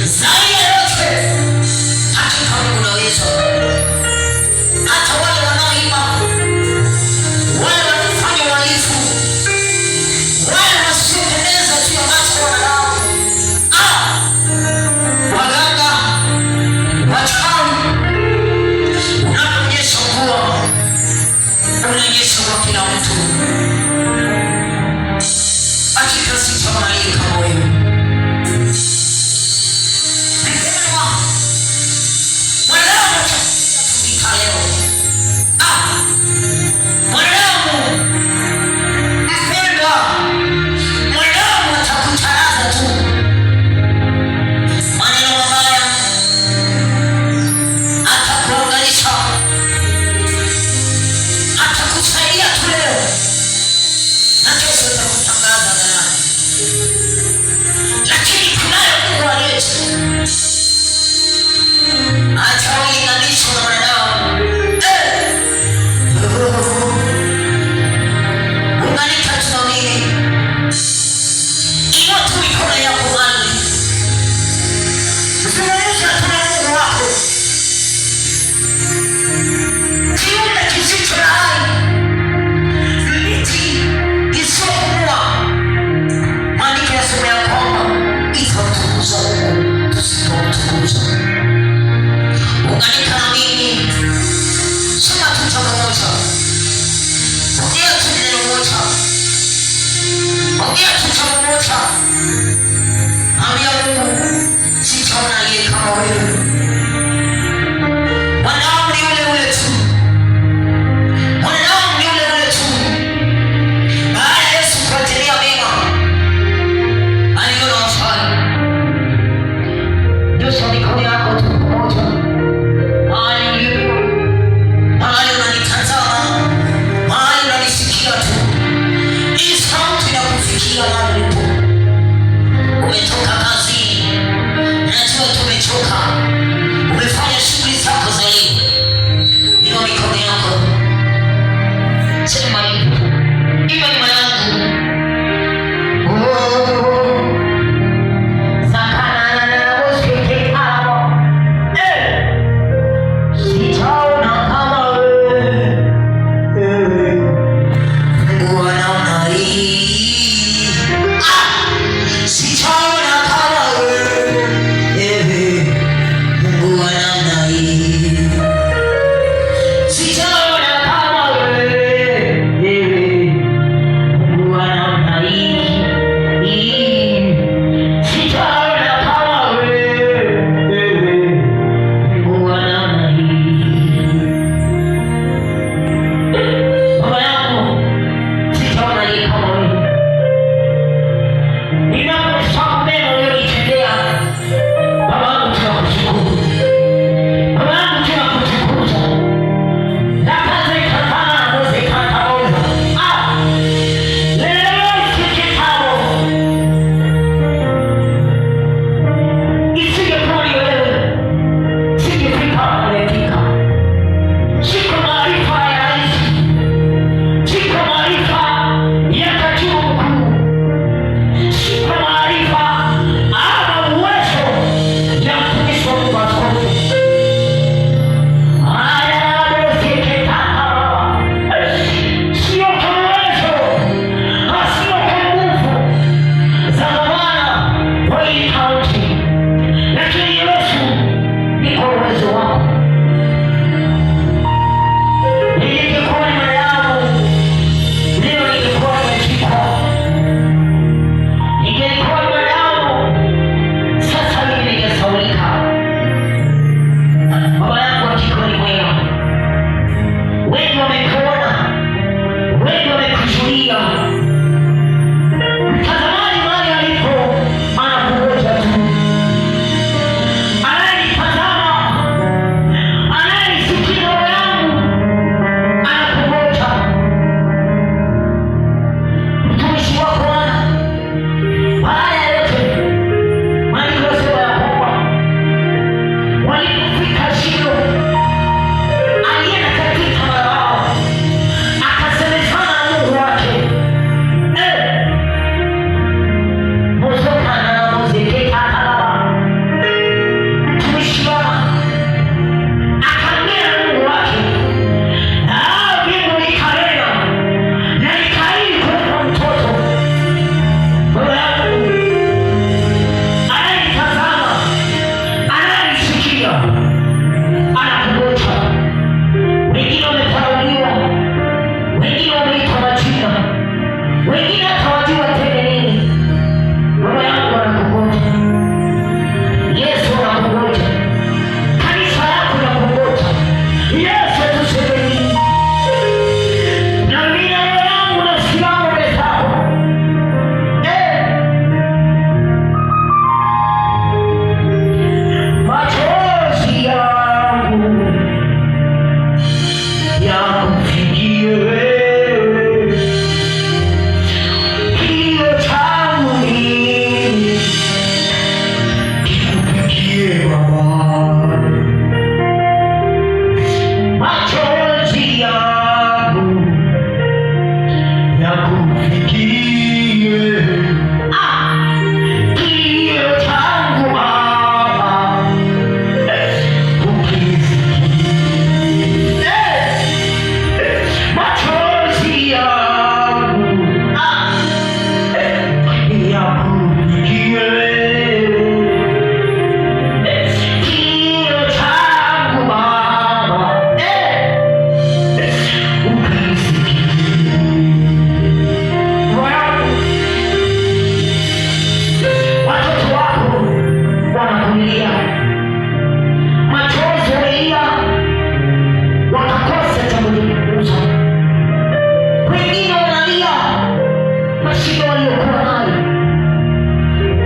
Zaidi ya yote, hakika Mungu unaweza. anakungoja. Wengine wametawaliwa, wengine wameitwa majina, wengine hatawajua tena nini. Baba yangu anakungoja, Yesu anakungoja, kanisa lako linakungoja. Yesu tuseme nini? Na mimi yangu nasimama mbele zako. Machozi yangu yakufikie wewe, kilio changu mimi kikufikie Baba. Machozi yangu yakufikie, kilio changu Baba ukisikie. Machozi yangu yakufikie wewe, kilio changu Baba ukisikie. Watoto wako wanakulia, machozi wamelia, wakakosa cha kujipunguza. Wengine wanalia mashida waliokuwa nayo.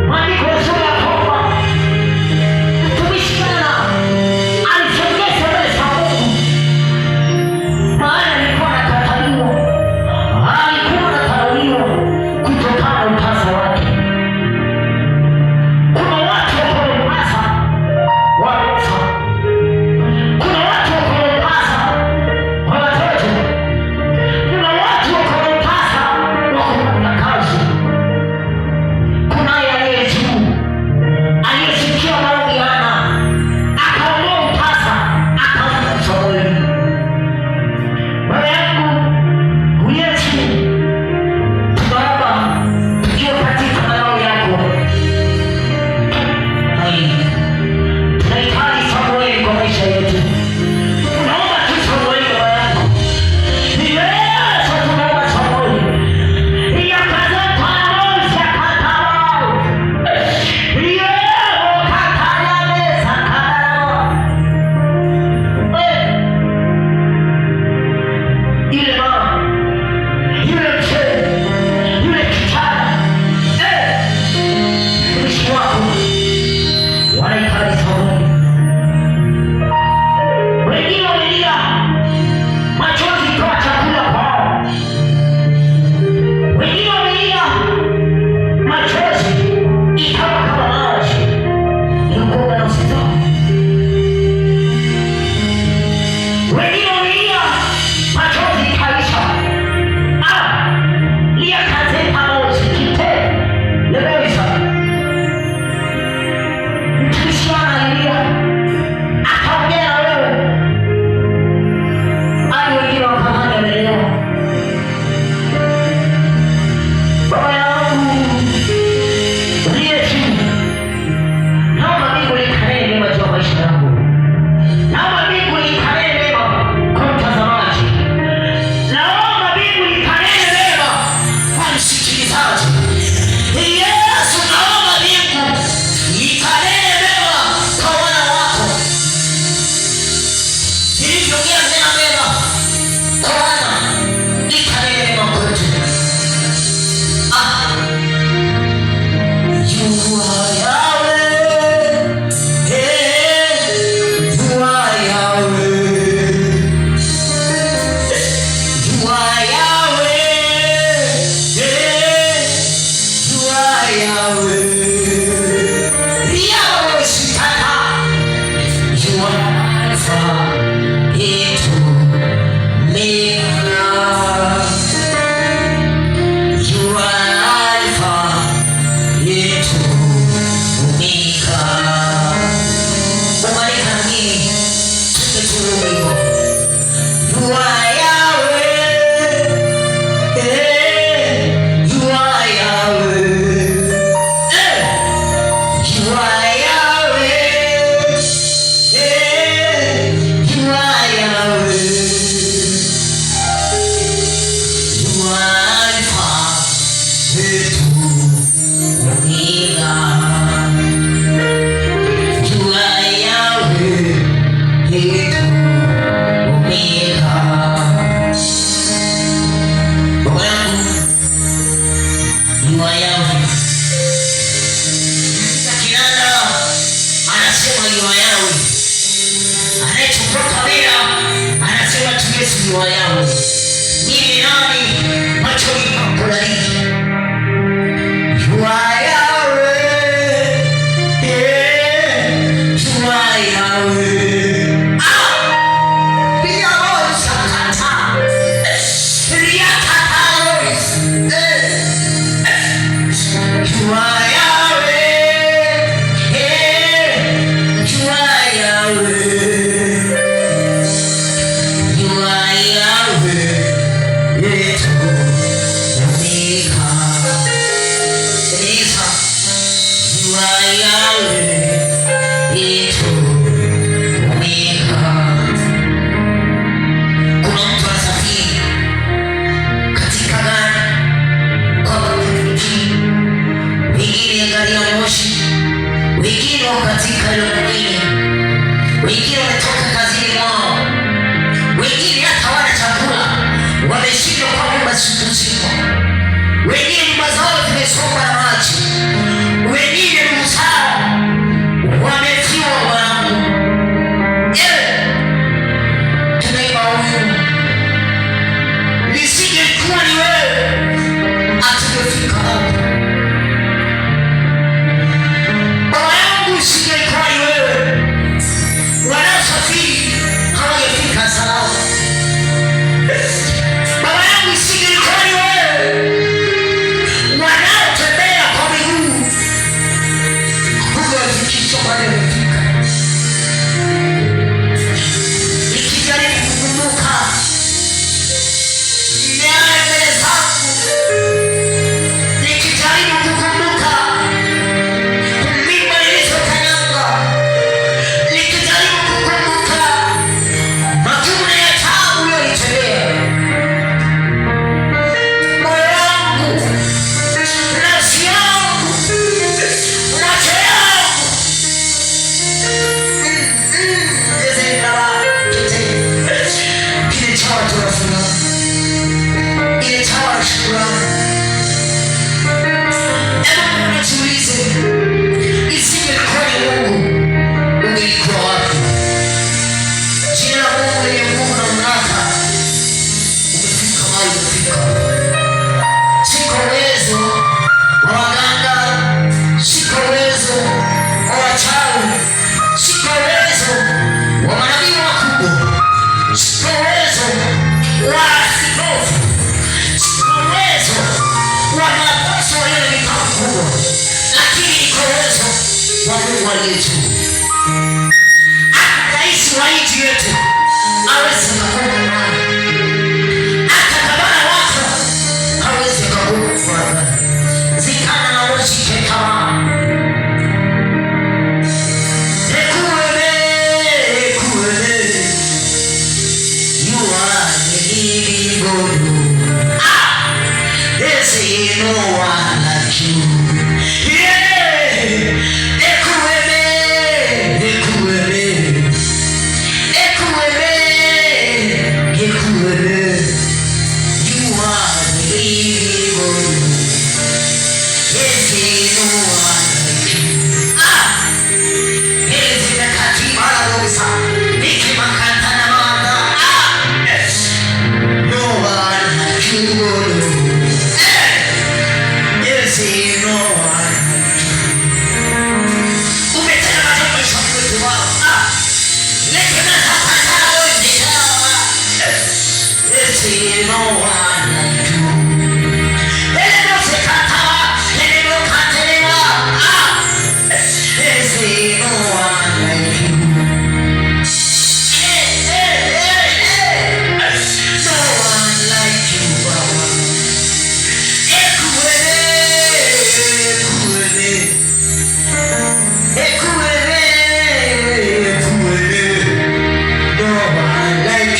Maandiko yanasema ya kwamba mtumishi Hana alisogeza mbele za Mungu, maana alikuwa anakataliwa, alikuwa anadharauliwa kutokana na utasa wake. Kuna watu wako Mombasa wamefa, kuna watu wako Mombasa wa watoto, kuna watu wako Mombasa wako na kazi. Kunaye aliye juu aliyesikia maombi ya Hana, akaondoa utasa, akampa Samweli. Baba yangu uliye juu, tunaomba tukiwa katika makao yako, tunahitaji Samweli kwa maisha yetu. Tunaomba tu Samweli, Baba yangu, ni Yesu, tunaomba Samweli yakazeta mosi akatawao yeo katayameza kadarawa yule mama, yule mzee, yule kijana, mtumishi wako wanahitaji Samweli. Wengine wamelia, machozi ikawa chakula kwao. Wengine wamelia, machozi ikawa kama maji ilikuwa nafsi zao. Wengine wamelia, machozi ikaisha. Lia kazeta mosi kite lebeza. Mtumishi Hana alilia, akaongea na wewe, hadi wengine wakafanya wanaelewa. Baba yangu uliye juu, naomba mbingu likae mema juu ya maisha yangu. Naomba mbingu likae mema kwa mtazamaji. Naomba mbingu likae mema kwa msikilizaji. Yesu, naomba mbingu likae mema kwa wana wako. Nilivyoongea tena mema kwa wana, likae mema kwetu. You are Yahweh, you are Yahweh, you are Yahweh, you are Yahweh. Yahweh Shikata, you are Alpha and Omega. You are Alpha and Omega. Umalika na mimi, tupe tu hivyo. You are Yahweh, you are Yahweh, you are Yahweh,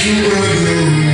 you.